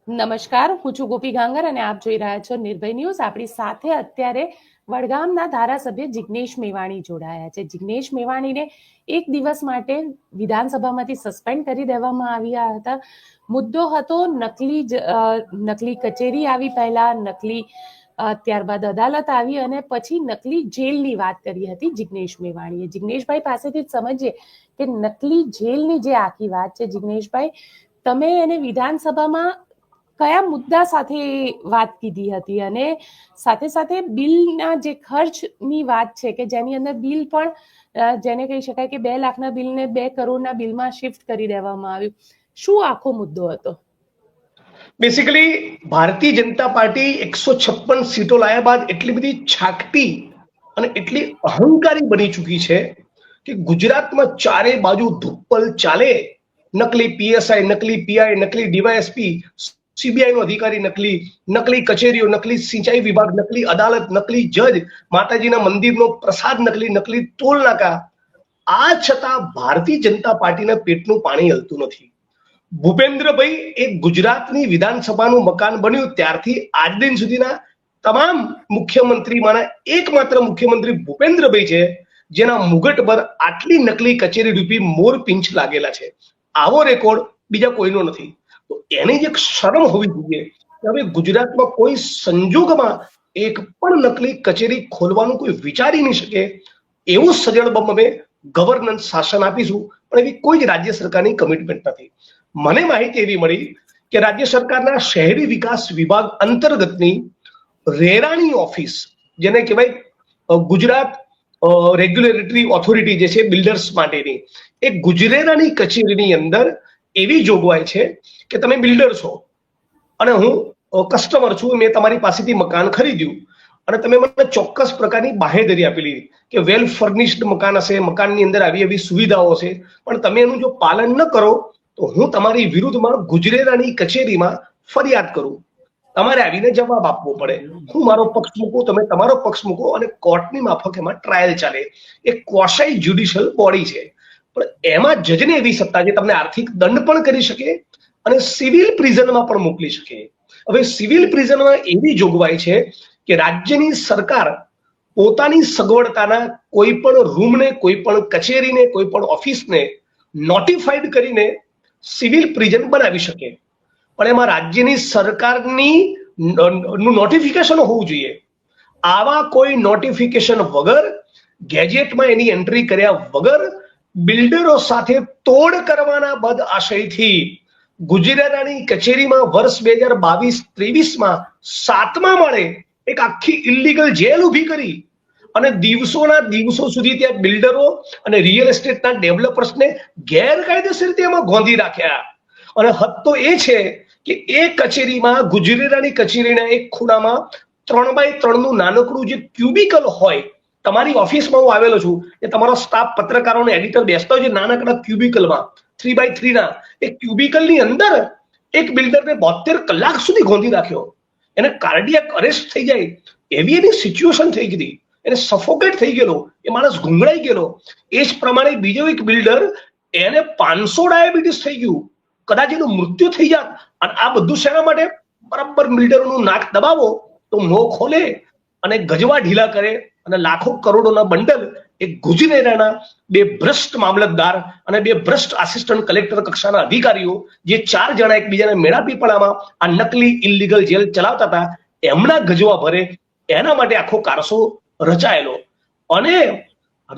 નમસ્કાર, હું છું ગોપી ગાંગર અને આપ જોઈ રહ્યા છો નિર્ભય ન્યૂઝ. આપણી સાથે અત્યારે વડગામના ધારાસભ્ય જિગ્નેશ મેવાણી જોડાયા છે. જિગ્નેશ મેવાણીને એક દિવસ માટે વિધાનસભામાંથી સસ્પેન્ડ કરી દેવામાં આવ્યા હતા. મુદ્દો હતો નકલી કચેરી આવી, પહેલા નકલી ત્યારબાદ અદાલત આવી અને પછી નકલી જેલની વાત કરી હતી જિગ્નેશ મેવાણીએ. જિગ્નેશભાઈ પાસેથી જ સમજીએ કે નકલી જેલની જે આખી વાત છે. જિગ્નેશભાઈ, તમે એને વિધાનસભામાં કયા મુદ્દા સાથે વાત કીધી હતી અને સાથે સાથે બિલના જે ખર્ચની વાત છે કે જેની અંદર બિલ પણ જેને કહી શકાય કે 2 લાખના બિલને 2 કરોડના બિલમાં શિફ્ટ કરી દેવામાં આવ્યું. શું આખો મુદ્દો હતો? બેસિકલી ભારતીય જનતા પાર્ટી 156 સીટો લાયા બાદ એટલી બધી છાકટી અને એટલી અહંકારી બની ચૂકી છે કે ગુજરાતમાં ચારે બાજુ ધુપ્પલ ચાલે. નકલી પીએસઆઈ, નકલી પીઆઈ, નકલી ડીવાયએસપી, સીબીઆઈ નો અધિકારી નકલી, નકલી કચેરીઓ, નકલી સિંચાઈ વિભાગ, નકલી અદાલત, નકલી જજ, માતાજીના મંદિરનો પ્રસાદ નકલી, નકલી ટોલ નાકા. આ છતાં ભારતીય જનતા પાર્ટીના પેટનું પાણી હલતું નથી. ભૂપેન્દ્રભાઈ એ ગુજરાતની વિધાનસભાનું મકાન બન્યું ત્યારથી આજ દિન સુધીના તમામ મુખ્યમંત્રીમાંના એકમાત્ર મુખ્યમંત્રી ભૂપેન્દ્રભાઈ છે જેના મુગટ પર આટલી નકલી કચેરી રૂપી મોર પિંચ લાગેલા છે. આવો રેકોર્ડ બીજા કોઈનો નથી. તો એની જે શરમ હોવી જોઈએ કે હવે ગુજરાતમાં કોઈ સંજોગમાં એક પણ નકલી કચેરી ખોલવાનું કોઈ વિચારી નહીં શકે એવું સજળબમ અમે ગવર્નન્સ શાસન આપીશું, પણ એવી કોઈ જ રાજ્ય સરકારની કમિટમેન્ટ નથી. મને માહિતી એવી મળી કે રાજ્ય સરકારના શહેરી વિકાસ વિભાગ અંતર્ગતની રેરાની ઓફિસ, જેને કહેવાય ગુજરાત રેગ્યુલેટરી ઓથોરિટી જે છે બિલ્ડર્સ માટેની, એ ગુજરેરાની કચેરીની અંદર એવી જોગવાઈ છે કે તમે બિલ્ડર છો અને હું કસ્ટમર છું, મેં તમારી પાસેથી મકાન ખરીદ્યું અને તમે મને ચોક્કસ પ્રકારની બાહેધરી આપેલી કે વેલ ફર્નિશ્ડ મકાન હશે, મકાનની અંદર આવી એવી સુવિધાઓ હશે, પણ તમે એનું જો પાલન ન કરો તો હું તમારી વિરુદ્ધમાં ગુજરેરાની કચેરીમાં ફરિયાદ કરું. તમારે આવીને જવાબ આપવો પડે. હું મારો પક્ષ મૂકું, તમે તમારો પક્ષ મૂકો અને કોર્ટની માફક એમાં ટ્રાયલ ચાલે. એ ક્વોસાઈ જ્યુડિશિયલ બોડી છે, પણ એમાં જજને એવી સત્તા છે તમને આર્થિક દંડ પણ કરી શકે અને સિવિલ પ્રિઝનમાં પણ મોકલી શકે. હવે સિવિલ પ્રિઝનમાં એવી જોગવાઈ છે કે રાજ્યની સરકાર પોતાની સગવડતાના કોઈ પણ રૂમને, કોઈ પણ કચેરીને, કોઈ પણ ઓફિસને નોટિફાઈડ કરીને સિવિલ પ્રિઝન બનાવી શકે, પણ એમાં રાજ્યની સરકારની નું નોટિફિકેશન હોવું જોઈએ. આવા કોઈ નોટિફિકેશન વગર, ગેજેટમાં એની એન્ટ્રી કર્યા વગર બિલ્ડરો સાથે તોડ કરવાના બદ આશયથી ગુજરેરાની કચેરીમાં વર્ષ 2022-23માં 7મા માળે એક આખી ઇલીગલ જેલ ઊભી કરી અને દિવસોના દિવસો સુધી ત્યાં બિલ્ડરો અને રિયલ એસ્ટેટના ડેવલપર્સને ગેરકાયદેસર રીતે એમાં ગોંધી રાખ્યા. અને હદ તો એ છે કે એ કચેરીમાં, ગુજરેરાની કચેરીના એક ખૂણામાં 3x3 નું નાનકડું જે ક્યુબિકલ હોય, તમારી ઓફિસમાં હું આવેલો છું કે તમારો સ્ટાફ પત્રકારોને એડિટર બેસતા હોય છે નાનકડા ક્યુબિકલમાં 3x3 ના, એ ક્યુબિકલની અંદર એક બિલ્ડરને 72 કલાક સુધી ગોંધી રાખ્યો. એને કાર્ડિયાક અરેસ્ટ થઈ જાય એવી એની સિચ્યુએશન થઈ ગઈ, એને સફોકેટ થઈ ગયેલો, એ માણસ ગુંગળાઈ ગયેલો. એ જ પ્રમાણે બીજો એક બિલ્ડર, એને 500 ડાયાબિટીસ થઈ ગયું, કદાચ એનું મૃત્યુ થઈ જાત. અને આ બધું શેના માટે? બરાબર બિલ્ડરોનું નાક દબાવો તો મોં ખોલે અને ગજવા ઢીલા કરે અને લાખો કરોડોના બંડલ એ ગુજરેરાના 2 ભ્રષ્ટ મામલતદાર અને 2 ભ્રષ્ટ આસિસ્ટન્ટ કલેક્ટર કક્ષાના અધિકારીઓ, જે 4 જણા એકબીજાના મેળાપીપળામાં આ નકલી ઇલીગલ જેલ ચલાવતા હતા, એમના ગજવા ભરે. એના માટે આખો કારસો રચાયેલો. અને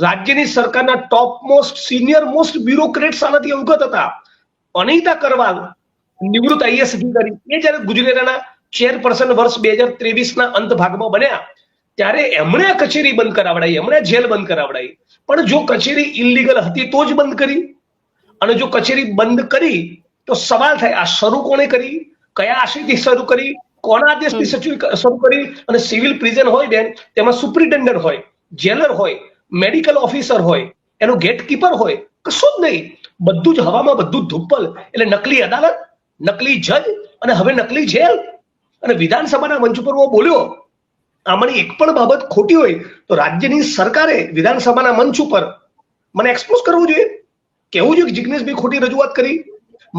રાજ્યની સરકારના top most, senior most bureaucrats આનાથી અવગત હતા. અનિતા કરવાલ, નિવૃત્ત આઈએએસ અધિકારી, એ જયારે ગુજરેરાના ચેરપર્સન વર્ષ 2023ના અંત ભાગમાં બન્યા ત્યારે એમણે આ કચેરી બંધ કરાવડાવી, એમણે જેલ બંધ કરાવડાવી. પણ જો કચેરી ઇલીગલ હતી તો જ બંધ કરી, અને જો કચેરી બંધ કરી તો સવાલ થાય આ શરૂ કોણે કરી, કયા આશયથી શરૂ કરી, કોના આદેશથી શરૂ કરી. અને સિવિલ પ્રિઝન હોય બેન, તેમાં સુપ્રિન્ટેન્ડન્ટ હોય, જેલર હોય, મેડિકલ ઓફિસર હોય, એનો ગેટકીપર હોય, કશું જ નહીં. બધું જ હવામાં, બધું જ ધુપ્પલ. એટલે નકલી અદાલત, નકલી જજ અને હવે નકલી જેલ. અને વિધાનસભાના મંચ ઉપર હું બોલ્યો, આમાંની એક પણ બાબત ખોટી હોય તો રાજ્યની સરકારે વિધાનસભાના મંચ ઉપર મને એક્સપોઝ કરવું જોઈએ, કહેવું જોઈએ કે જિગ્નેશભાઈ ખોટી રજૂઆત કરી.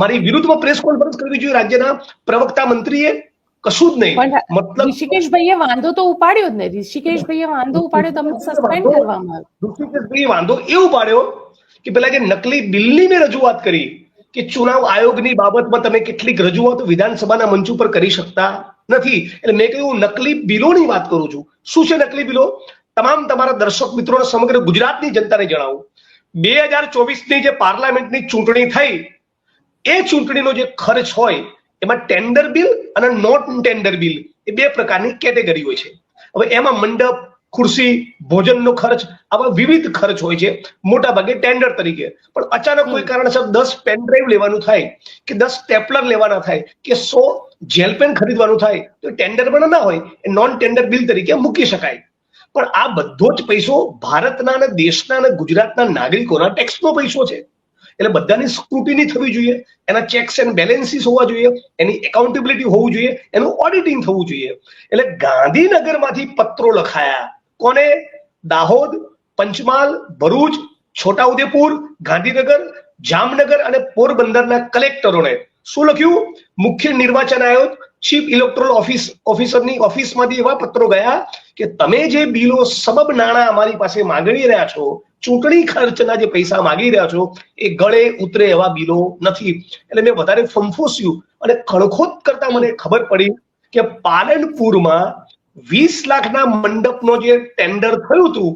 મારી વિરુદ્ધમાં પ્રેસ કોન્ફરન્સ કરવી જોઈએ રાજ્યના પ્રવક્તા મંત્રીએ, કશું જ નહીં. પણ મતલબ ઋષિકેશભાઈએ વાંધો તો ઉપાડ્યો જ ને, ઋષિકેશભાઈએ વાંધો ઉપાડ્યો, તમને સસ્પેન્ડ કરવામાં આવ્યો. ઋષિકેશભાઈએ વાંધો એ ઉપાડ્યો કે પેલા જે નકલી બિલની મેં રજૂઆત કરી કે ચુનાવ આયોગની બાબતમાં તમે કેટલીક રજૂઆતો વિધાનસભાના મંચ ઉપર કરી શકતા નથી, એટલે મેં કહ્યું નકલી બિલોની વાત કરું છું. શું છે નકલી બિલો? તમામ તમારા દર્શક મિત્રોને, સમગ્ર ગુજરાતની જનતાને જણાવું, 2024ની જે પાર્લામેન્ટની ચૂંટણી થઈ એ ચૂંટણીનો જે ખર્ચ હોય એમાં ટેન્ડર બિલ અને નોન ટેન્ડર બિલ એ બે પ્રકારની કેટેગરી હોય છે. હવે એમાં મંડપ, ખુરશી, ભોજનનો ખર્ચ, આવા વિવિધ ખર્ચ હોય છે, મોટા ભાગે ટેન્ડર તરીકે. પણ અચાનક કોઈ કારણસર 10 પેન ડ્રાઈવ લેવાનું થાય કે 10 સ્ટેપલર લેવાના થાય કે 100 જેલ પેન ખરીદવાનું થાય તો ટેન્ડર પણ ના હોય, એ નોન ટેન્ડર બિલ તરીકે મૂકી શકાય. પણ આ બધો જ પૈસો ભારતના અને દેશના અને ગુજરાતના નાગરિકોના ટેક્સનો પૈસો છે, એટલે બધાની સ્ક્રુટિની થવી જોઈએ, એના ચેક્સ એન્ડ બેલેન્સીસ હોવા જોઈએ, એની એકાઉન્ટેબિલિટી હોવું જોઈએ, એનું ઓડિટિંગ થવું જોઈએ. એટલે ગાંધીનગરમાંથી પત્રો લખાયા. કોને? દાહોદ, પંચમહાલ, ભરૂચ, છોટાઉદેપુર, ગાંધીનગર, જામનગર અને પોરબંદરના કલેક્ટરોને. શું લખ્યું? મુખ્ય નિર્વાચન આયોગ, ચીફ ઇલેક્ટોરલ ઓફિસરની ઓફિસમાંથી એવા પત્રો ગયા કે તમે જે બિલો સબબ નાણાં અમારી પાસે માંગી રહ્યા છો, ચૂંટણી ખર્ચના જે પૈસા માંગી રહ્યા છો, એ ગળે ઉતરે એવા બિલો નથી. એટલે મેં વધારે ફંફોસ્યું અને ખણખોદ કરતા મને ખબર પડી કે પાલનપુરમાં 20 લાખના મંડપનો જે ટેન્ડર થયું હતું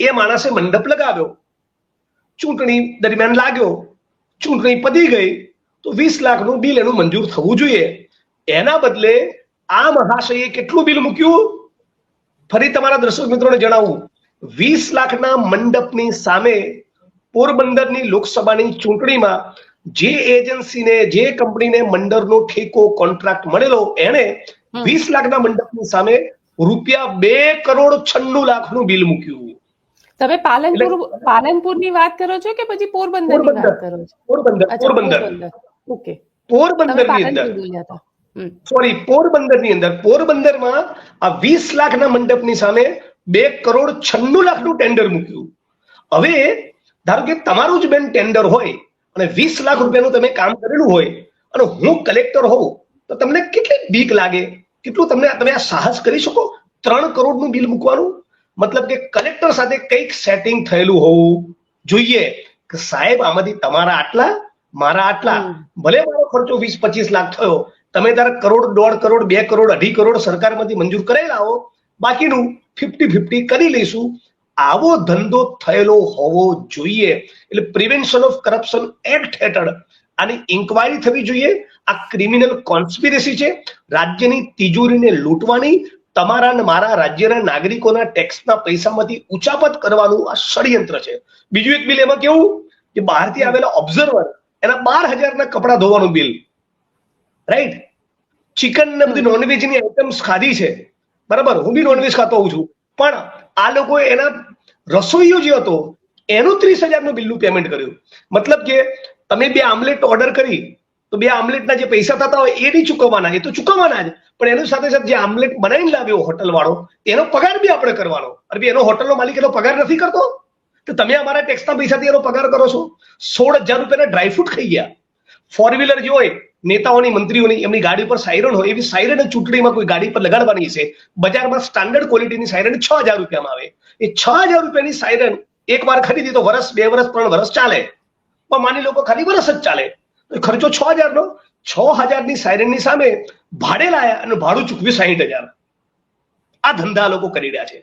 એ માણસે મંડપ લગાવ્યો, ચૂંટણી દરમિયાન લાગ્યો, ચૂંટણી પતી ગઈ તો 20 લાખનું બિલ એનું મંજૂર થવું જોઈએ. એના બદલે આ મહાશયે કેટલું બિલ મૂક્યું? ફરી તમારા દર્શક મિત્રોને જણાવું, 20 લાખના મંડપની સામે પોરબંદરની લોકસભાની ચૂંટણીમાં જે એજન્સીને, જે કંપનીને મંડપનો ઠેકો કોન્ટ્રાક્ટ મળેલો, એને 20 લાખના મંડપની સામે ₹2,96,00,000નું બિલ મૂક્યું. તમે પાલનપુરની વાત કરો છો કે પછી પોરબંદરની વાત કરો છો? પોરબંદર. ઓકે, પોરબંદરની અંદર, પોરબંદરની અંદર, પોરબંદરમાં આ 20 લાખના મંડપની સામે ₹2,96,00,000નું ટેન્ડર મૂક્યું. હવે ધારો કે તમારું જ બેન ટેન્ડર હોય અને 20 લાખ રૂપિયાનું તમે કામ કરેલું હોય અને હું કલેક્ટર હોઉં તો તમને કેટલી બીક લાગે? કેટલું તમે આ સાહસ કરી શકો 3 કરોડનું બિલ મૂકવાનું? મતલબ કે કલેક્ટર સાથે કંઈક સેટિંગ થયેલું હોવું જોઈએ કે સાહેબ આમાંથી તમારા આટલા, મારા આટલા, ભલે મારો ખર્ચો 20-25 લાખ થયો, તમે તારા કરોડ, 1.5 કરોડ, 2 કરોડ, 2.5 કરોડ સરકારમાંથી મંજૂર કરેલા આવો, બાકીનું 50-50 કરી લઈશું. આવો ધંધો થયેલો હોવો જોઈએ. એટલે પ્રિવેન્શન ઓફ કરપ્શન એક્ટ હેઠળ આની ઇન્ક્વાયરી થવી જોઈએ. આ ક્રિમિનલ કોન્સ્પિરેસી છે, રાજ્યની તિજોરીને લૂંટવાની, તમારા અને મારા રાજ્યના નાગરિકોના ટેક્સના પૈસામાંથી ઉચાપત કરવાનું આ ષડયંત્ર છે. બીજું એક બિલ એમાં કેવું કે બહારથી આવેલા ઓબ્ઝર્વર એના 12,000ના કપડા ધોવાનું બિલ, રાઈટ? ચિકન ને બધી નોનવેજની આઈટમ્સ ખાધી છે, બરાબર, હું બી નોનવેજ ખાતો હોઉં છું, પણ આ લોકોએ એના રસોઈયો જે હતો એનું 30,000નું બિલનું પેમેન્ટ કર્યું. મતલબ કે તમે 2 આમલેટ ઓર્ડર કરી તો 2 આમલેટના જે પૈસા થતા હોય એ નહીં ચૂકવવાના, એ તો ચૂકવવાના જ, પણ એની સાથે સાથે જે આમલેટ બનાવીને લાવ્યો હોટલ વાળો એનો પગાર બી આપણે કરવાનો. અરે એનો હોટલનો માલિક એનો પગાર નથી કરતો તો તમે અમારા ટેક્સના પૈસાથી એનો પગાર કરો છો. 16,000 રૂપિયાના ડ્રાયફ્રૂટ ખાઈ ગયા. 4 વ્હીલર જે હોય નેતાઓની, મંત્રીઓની, એમની ગાડી પર સાયરન હોય, એવી સાયરન ચૂંટણીમાં કોઈ ગાડી પર લગાડવાની છે. બજારમાં સ્ટાન્ડર્ડ ક્વોલિટીની સાયરન 6,000 રૂપિયામાં આવે. એ 6,000 રૂપિયાની સાયરન એક વાર ખરીદી તો વર્ષ, 2 વર્ષ, 3 વર્ષ ચાલે, પણ માની લો ખાલી વર્ષ જ ચાલે, ખર્ચો 6,000નો. 6,000ની સાયરનની સામે ભાડે લાયા અને ભાડું ચૂકવ્યું 60,000. આ ધંધા લોકો કરી રહ્યા છે.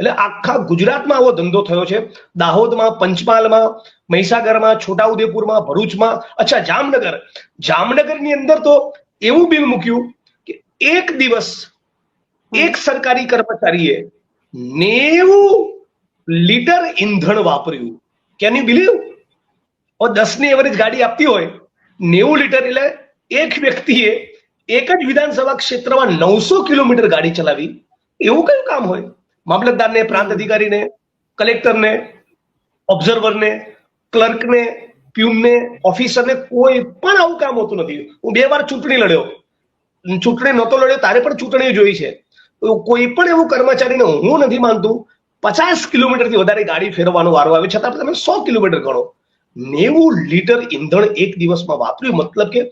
એટલે આખા ગુજરાતમાં આવો ધંધો થયો છે. દાહોદમાં, પંચમહાલમાં, મહીસાગરમાં, છોટાઉદેપુરમાં, ભરૂચમાં. અચ્છા, જામનગરની અંદર તો એવું બિલ મૂક્યું કે એક દિવસ એક સરકારી કર્મચારીએ 90 લીટર ઈંધણ વાપર્યું. Can you believe? 10ની એવરેજ ગાડી આપતી હોય, 90 લીટર, એટલે એક વ્યક્તિએ એક જ વિધાનસભા ક્ષેત્રમાં 900 કિલોમીટર ગાડી ચલાવી. એવું કયું કામ હોય? મામલતદારને, પ્રાંત અધિકારીને, કલેક્ટરને, ઓબ્ઝર્વરને, ક્લર્કને, પ્યુનને, ઓફિસરને કોઈ પણ આવું કામ હોતું નથી. હું 2 વાર ચૂંટણી લડ્યો, ચૂંટણી નહોતો લડ્યો તારે પણ ચૂંટણી જોઈ છે. કોઈ પણ એવું કર્મચારીને હું નથી માનતું 50 કિલોમીટરથી વધારે ગાડી ફેરવવાનો વારો આવે, છતાં તમે 100 કિલોમીટર ગણો. 90 લીટર ઈંધણ એક દિવસમાં વાપર્યું, મતલબ કે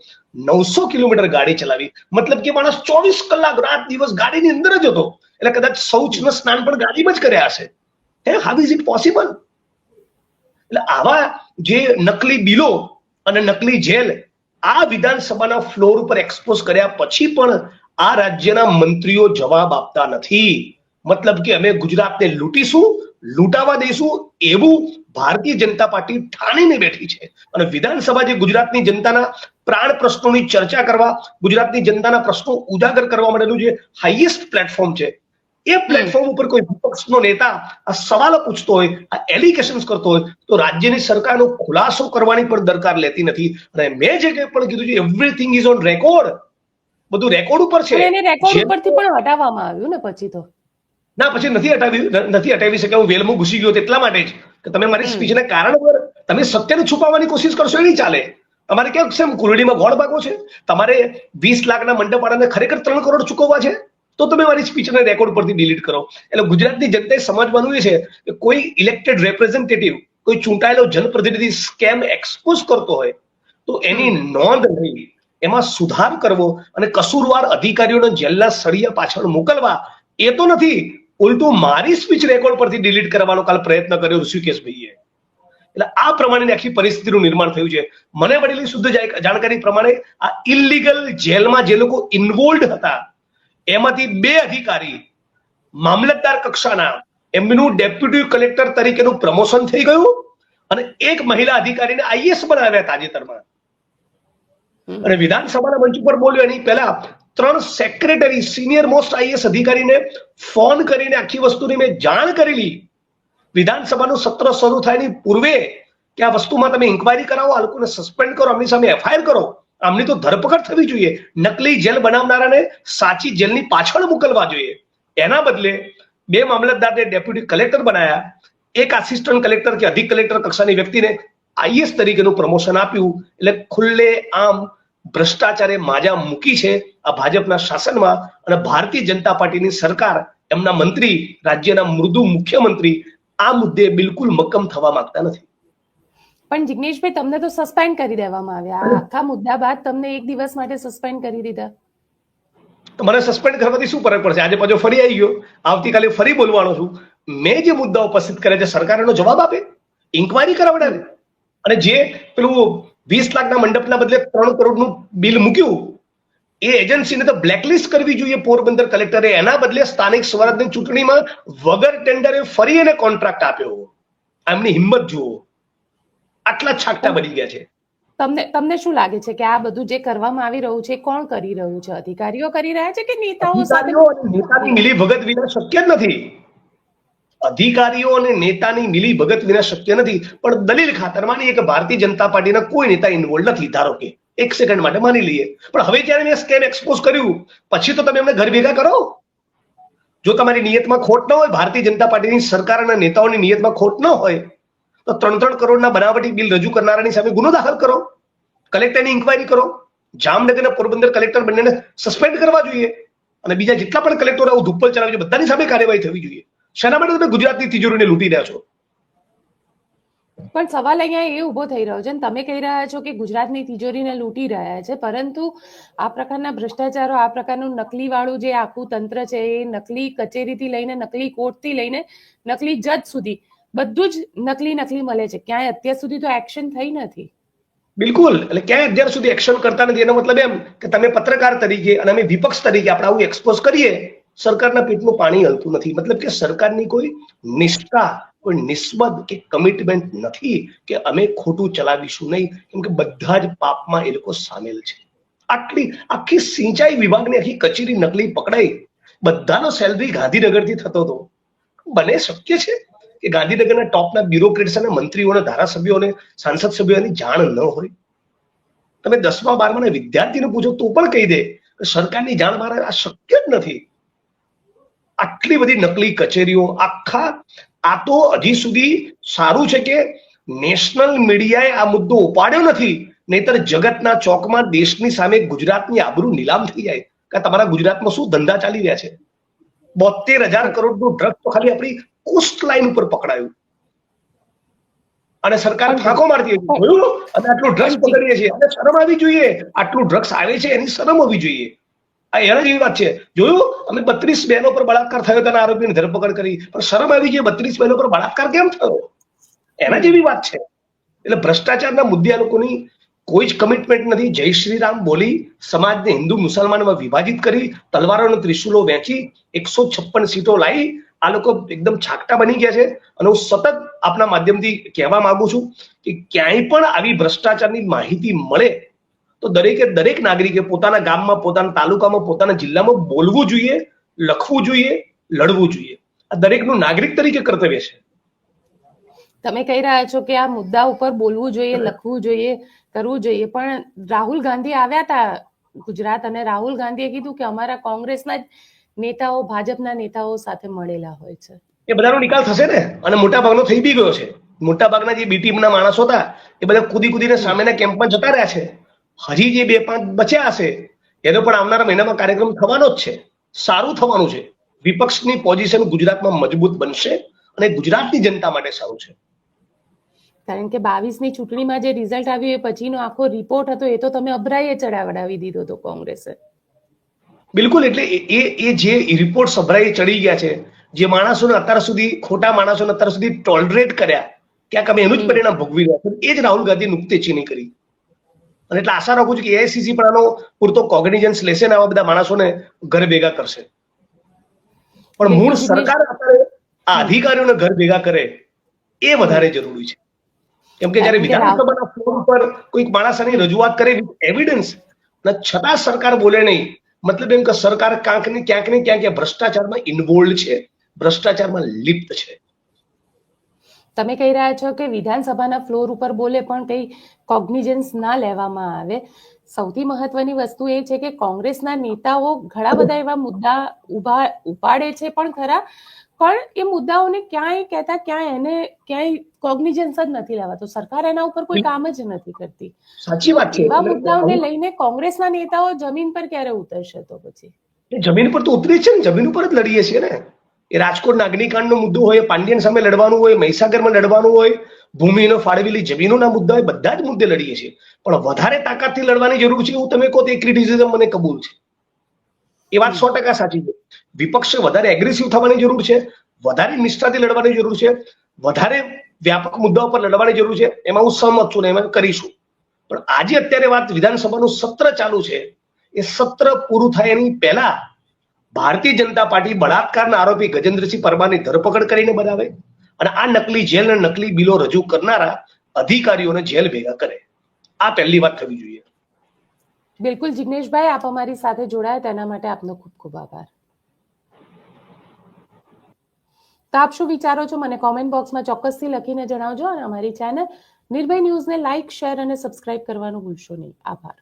900 કિલોમીટર ગાડી ચલાવી, મતલબ કે માણસ 24 કલાક રાત દિવસ ગાડીની અંદર જ હતો. એટલે કદાચ શૌચ ને સ્નાન પણ ગાડીમાં જ કર્યા હશે. How is it possible? એટલે આવા જે નકલી બિલો અને નકલી જેલ આ વિધાનસભાના ફ્લોર ઉપર એક્સપોઝ કર્યા પછી પણ આ રાજ્યના મંત્રીઓ જવાબ આપતા નથી. મતલબ કે અમે ગુજરાતને લૂંટીશું, લૂંટાવા દઈશું એવું ભારતીય જનતા પાર્ટી ઠાણીને બેઠી છે. અને વિધાનસભા જે ગુજરાતની જનતાના પ્રાણ પ્રશ્નોની ચર્ચા કરવા, ગુજરાતની જનતાના પ્રશ્નો ઉજાગર કરવા માટેનું જે હાઈએસ્ટ પ્લેટફોર્મ છે, એ પ્લેટફોર્મ ઉપર કોઈ વિપક્ષનો નેતા આ સવાલો પૂછતો હોય, આ એલિગેશન્સ કરતો હોય, તો રાજ્યની સરકારનો ખુલાસો કરવાની પણ દરકાર લેતી નથી. અને મેં જે કંઈ પણ કીધું છે, એવરીથિંગ ઇઝ ઓન રેકોર્ડ, બધું રેકોર્ડ ઉપર છે. એને રેકોર્ડ ઉપરથી પણ હટાવવામાં આવ્યું ને પછી તો ના, પછી નથી હટાવી શકે. હું વેલમાં ઘૂસી ગયો એટલા માટે જ કે તમે મારી સ્પીચને કારણ પર તમે સત્યને છુપાવવાની કોશિશ કરશો એ નહીં ચાલે. તમારે કેમ છે કુરડીમાં ગોળ ભાગો છે? તમારે 20 લાખના મંડપવાળાને ખરેખર 3 કરોડ ચૂકવવા છે તો તમે મારી સ્પીચને રેકોર્ડ પરથી ડિલીટ કરો. એટલે ગુજરાતની જનતાએ સમજવાનું એ છે કે કોઈ ઇલેક્ટેડ રેપ્રેઝેન્ટેટિવ, કોઈ ચૂંટાયેલો જનપ્રતિનિધિ સ્કેમ એક્સપોઝ કરતો હોય તો એની નોંધ લઈ એમાં સુધાર કરવો અને કસૂરવાર અધિકારીઓને જેલના સળિયા પાછળ મોકલવા, એ તો નથી. ઉલટું મારી સ્પીચ રેકોર્ડ પરથી ડિલીટ કરવાનો કાલ પ્રયત્ન કર્યો ઋષિકેશભાઈએ. એટલે આ પ્રમાણે આખી પરિસ્થિતિનું નિર્માણ થયું છે. મને મળેલી શુદ્ધ જાણકારી પ્રમાણે આ ઇલીગલ જેલમાં જે લોકો ઇન્વોલ્વ હતા એમાંથી 2 અધિકારી મામલતદાર કક્ષાના, એમનું ડેપ્યુટી કલેક્ટર તરીકેનું પ્રમોશન થઈ ગયું અને એક મહિલા અધિકારીને આઈએસ બનાવ્યા તાજેતરમાં. અને વિધાનસભાના મંચ ઉપર બોલ્યો એની પહેલા 3 સેક્રેટરી, સિનિયર મોસ્ટ આઈએસ અધિકારીને ફોન કરીને આખી વસ્તુની મેં જાણ કરેલી. વિધાનસભાનું સત્ર શરૂ થાયની પૂર્વે કે આ વસ્તુમાં તમે ઇન્કવાયરી કરાવો, આ લોકોને સસ્પેન્ડ કરો, આમની સામે એફઆઈઆર કરો, આમની તો ધરપકડ થવી જોઈએ. નકલી જેલ બનાવનારાને સાચી જેલની પાછળ મોકલવા જોઈએ. એના બદલે 2 મામલતદારને ડેપ્યુટી કલેક્ટર બનાયા, એક આસિસ્ટન્ટ કલેક્ટર કે અધિક કલેક્ટર કક્ષાની વ્યક્તિને આઈએસ તરીકેનું પ્રમોશન આપ્યું. એટલે ખુલ્લે આમ ભ્રષ્ટાચારે માજા મૂકી છે આ ભાજપના શાસનમાં. અને ભારતીય જનતા પાર્ટીની સરકાર, એમના મંત્રી, રાજ્યના મૃદુ મુખ્યમંત્રી આ મુદ્દે બિલકુલ મક્કમ થવા માંગતા નથી. પણ જિગ્નેશભાઈ, તમને તો સસ્પેન્ડ કરી દેવામાં આવ્યા. આ આખા મુદ્દા બાદ તમને એક દિવસ માટે સસ્પેન્ડ કરી દીધા. તો મને સસ્પેન્ડ કરવાથી શું ફરક પડશે? આજે પાછો ફરી આવી ગયો, આવતીકાલે ફરી બોલવાનો છું. મેં જે મુદ્દા ઉપસ્થિત કર્યા છે સરકાર એનો જવાબ આપે, ઇન્કવાયરી કરાવડાવે. અને જે પેલું 20 લાખના મંડપના બદલે 3 કરોડનું બિલ મૂક્યું, એ એજન્સીને તો બ્લેકલિસ્ટ કરવી જોઈએ પોરબંદર કલેક્ટરે. એના બદલે સ્થાનિક સ્વરાજની ચૂંટણીમાં વગર ટેન્ડરે ફરી એને કોન્ટ્રાક્ટ આપ્યો. એમની હિંમત જુઓ, આટલા છાકટા બની ગયા છે. તમને શું લાગે છે કે આ બધું જે કરવામાં આવી રહ્યું છે કોણ કરી રહ્યું છે? અધિકારીઓ કરી રહ્યા છે કે નેતાઓ સાથે? નેતાની મિલીભગત વિના શક્ય જ નથી. અધિકારીઓ અને નેતાની મિલીભગત વિના શક્ય નથી. પણ દલીલ ખાતર માનીએ કે ભારતીય જનતા પાર્ટીના કોઈ નેતા ઇન્વોલ્વ નથી, ધારો કે 1 સેકન્ડ માટે માની લઈએ. પણ હવે જ્યારે મેં સ્કેમ એક્સપોઝ કર્યું પછી તો તમે એમને ઘર ભેગા કરો. જો તમારી નિયતમાં ખોટ ન હોય, ભારતીય જનતા પાર્ટીની સરકાર અને નેતાઓની નિયતમાં ખોટ ન હોય, તો 3 કરોડના બનાવટી બિલ રજૂ કરનારાની સામે ગુનો દાખલ કરો, કલેક્ટરની ઇન્કવાયરી કરો. જામનગર અને પોરબંદર કલેક્ટર બંનેને સસ્પેન્ડ કરવા જોઈએ. અને બીજા જેટલા પણ કલેક્ટરો આવું ધુપ્પલ ચલાવે છે બધાની સામે કાર્યવાહી થવી જોઈએ. શેના માટે તમે ગુજરાતની તિજોરીને લૂંટી રહ્યા છો? પણ સવાલ અહીંયા એ ઉભો થઈ રહ્યો છે, તમે કહી રહ્યા છો કે ગુજરાતની તિજોરીને લૂંટી રહ્યા છે, પરંતુ આ પ્રકારના ભ્રષ્ટાચારો, આ પ્રકારનું નકલી વાળું જે આખું તંત્ર છે, એ નકલી કચેરીથી લઈને નકલી કોર્ટથી લઈને નકલી જજ સુધી બધું જ નકલી મળે છે. ક્યાંય અત્યાર સુધી તો એક્શન થઈ નથી. બિલકુલ. એટલે ક્યાંય અત્યાર સુધી એક્શન કરતા નથી. એનો મતલબ એમ કે તમે પત્રકાર તરીકે અને અમે વિપક્ષ તરીકે આપણે આવું એક્સપોઝ કરીએ, સરકારના પેટનું પાણી હલતું નથી. મતલબ કે સરકારની કોઈ નિષ્ઠા, કોઈ નિસ્બત કે કમિટમેન્ટ નથી કે અમે ખોટું ચલાવીશું નહીં, કેમ કે બધા જ પાપમાં એ લોકો સામેલ છે. આખી સિંચાઈ વિભાગની આખી કચેરી નકલી પકડાઈ, બધાનો સેલરી ગાંધીનગરથી થતો હતો. બને શક્ય છે કે ગાંધીનગરના ટોપના બ્યુરોક્રેટ્સ અને મંત્રીઓને, ધારાસભ્યોને, સાંસદ સભ્યોની જાણ ન હોય? તમે 10મા 12માના વિદ્યાર્થીને પૂછો તો પણ કહી દે કે સરકારની જાણ બહાર આ શક્ય જ નથી. આટલી બધી નકલી કચેરીઓ, આ તો હજી સુધી સારું છે કે નેશનલ મીડિયાએ આ મુદ્દો ઉપાડ્યો નથી, નહીતર જગતના ચોકમાં દેશની સામે ગુજરાતની આબરૂ નીલામ થઈ જાય કે તમારા ગુજરાતમાં શું ધંધા ચાલી રહ્યા છે. 72,000 કરોડનું ડ્રગ તો ખાલી આપણી કોસ્ટ લાઇન ઉપર પકડાયું. અને સરકાર ફાંકો મારતી હતી, જોયું? અને આટલું ડ્રગ્સ પકડીએ છીએ, અને શરમ આવી જોઈએ. આટલું ડ્રગ્સ આવે છે એની શરમ હોવી જોઈએ. આ એના જેવી વાત છે. જોયું, અમે 32 બહેનો પર બળાત્કાર થયો તેના આરોપીની ધરપકડ કરી, પણ શરમ આવી જોઈએ 32 બહેનો પર બળાત્કાર કેમ થયો? એના જેવી વાત છે. એટલે ભ્રષ્ટાચારના મુદ્દે આ લોકોની કોઈ જ કમિટમેન્ટ નથી. જય શ્રી રામ બોલી સમાજને હિન્દુ મુસલમાનમાં વિભાજિત કરી, તલવારો ત્રિશુલો વેચી 156 સીટો લાવી આ લોકો એકદમ છાકટા બની ગયા છે. અને હું સતત આપના માધ્યમથી કહેવા માંગુ છું કે ક્યાંય પણ આવી ભ્રષ્ટાચારની માહિતી મળે તો દરેક નાગરિકે પોતાના ગામમાં, પોતાના તાલુકામાં, પોતાના જિલ્લામાં બોલવું જોઈએ, લખવું જોઈએ, લડવું જોઈએ. આ દરેકનું નાગરિક તરીકે કર્તવ્ય છે. તમે કહી રહ્યા છો કે આ મુદ્દા ઉપર બોલવું જોઈએ, લખવું જોઈએ, કરવું જોઈએ, પણ રાહુલ ગાંધી આવ્યા હતા ગુજરાત અને રાહુલ ગાંધીએ કીધું કે અમારા કોંગ્રેસના જ નેતાઓ ભાજપના નેતાઓ સાથે મળેલા હોય છે. એ બધાનો નિકાલ થશે ને, અને મોટા ભાગનો થઈ બી ગયો છે. મોટા ભાગના જે બી ટીમના માણસો હતા એ બધા કૂદીને સામેના કેમ્પમાં જતા રહ્યા છે. હજી જે 2-5 બચ્યા હશે એનો પણ આવનારા મહિનામાં કાર્યક્રમ થવાનો જ છે. સારું થવાનું છે. વિપક્ષની પોઝિશન ગુજરાતમાં મજબૂત બનશે અને ગુજરાતની જનતા માટે સારું છે. કારણ કે 22ની ચૂંટણીમાં જે રિઝલ્ટ આવ્યું એ પછીનો આખો રિપોર્ટ હતો એ તો તમે અભરાઈએ ચડાવડાવી દીધો હતો કોંગ્રેસે. બિલકુલ. એટલે એ જે રિપોર્ટ સભરાઈ ચડી ગયા છે, જે માણસોને અત્યાર સુધી, ખોટા માણસોને અત્યાર સુધી ટોલરેટ કર્યા, ક્યાંક અમે એનું જ પરિણામ ભોગવી રહ્યા છે. એ જ રાહુલ ગાંધી નુક્તેચીની કરી. અને એટલે આશા રાખું છું કે એઆઈસીસી પણ આનો પૂરતો કોગ્નિઝન્સ લેશે ને આવા બધા માણસોને ઘર ભેગા કરશે. પણ મૂળ સરકાર અત્યારે આ અધિકારીઓને ઘર ભેગા કરે એ વધારે જરૂરી છે. કેમ કે જયારે વિધાનસભાના ફ્લોર પર કોઈક માણસની રજૂઆત કરે એવિડન્સ, છતાં સરકાર બોલે નહીં, મતલબ એમ કે સરકાર ક્યાંક ને ક્યાંક ભ્રષ્ટાચારમાં ઇન્વોલ્વ છે, ભ્રષ્ટાચારમાં લિપ્ત છે. તમે કહી રહ્યા છો કે વિધાનસભાના ફ્લોર ઉપર બોલે પણ કઈ કોગ્નિઝન્સ ના લેવામાં આવે. સૌથી મહત્વની વસ્તુ એ છે કે કોંગ્રેસના નેતાઓ ઘણા બધા એવા મુદ્દા ઉપાડે છે પણ ખરા, પણ એ મુદ્દાઓને ક્યાંય કહેતા, ક્યાંય કોગ્નિઝન્સ જ નથી લેવાતો. સરકાર એના ઉપર કોઈ કામ જ નથી કરતી. સાચી વાત છે. એવા મુદ્દાઓને લઈને કોંગ્રેસના નેતાઓ જમીન પર ક્યારે ઉતરશે? તો પછી જમીન પર તો ઉતરી છે ને, જમીન ઉપર જ લડીએ છીએ ને. એ રાજકોટના અગ્નિકાંડનો મુદ્દો હોય, પાંડિયન સામે લડવાનું હોય, મહીસાગરમાં લડવાનું હોય, ભૂમિનો ફાળવેલી જમીનોના મુદ્દા હોય, બધા જ મુદ્દે લડીએ છીએ. પણ વધારે તાકાતથી લડવાની જરૂર છે એવું તમે કહો તો એ ક્રિટિસિઝમ મને કબૂલ છે. એ વાત 100% સાચી છે. વિપક્ષે વધારે એગ્રેસિવ થવાની જરૂર છે, વધારે નિષ્ઠાથી લડવાની જરૂર છે, વધારે વ્યાપક મુદ્દાઓ પર લડવાની જરૂર છે. એમાં હું સહમત છું ને એમાં કરીશું. પણ આજે અત્યારે વાત વિધાનસભાનું સત્ર ચાલુ છે, એ સત્ર પૂરું થાય એની પહેલા ભારતીય જનતા પાર્ટી બળાત્કારના આરોપી ગજેન્દ્રસિંહ પરમારની ધરપકડ કરીને બનાવે અને આ નકલી જેલ અને નકલી બિલો રજૂ કરનારા અધિકારીઓને જેલ ભેગા કરે. આ પહેલી વાત થવી જોઈએ. બિલકુલ જિગ્નેશભાઈ, આપ અમારી સાથે જોડાયા તેના માટે આપનો ખૂબ ખૂબ આભાર. તો આપ શું વિચારો છો મને કોમેન્ટ બોક્સમાં ચોક્કસથી લખીને જણાવજો અને અમારી ચેનલ નિર્ભય ન્યૂઝને લાઇક, શેર અને સબસ્ક્રાઇબ કરવાનું ભૂલશો નહીં. આભાર.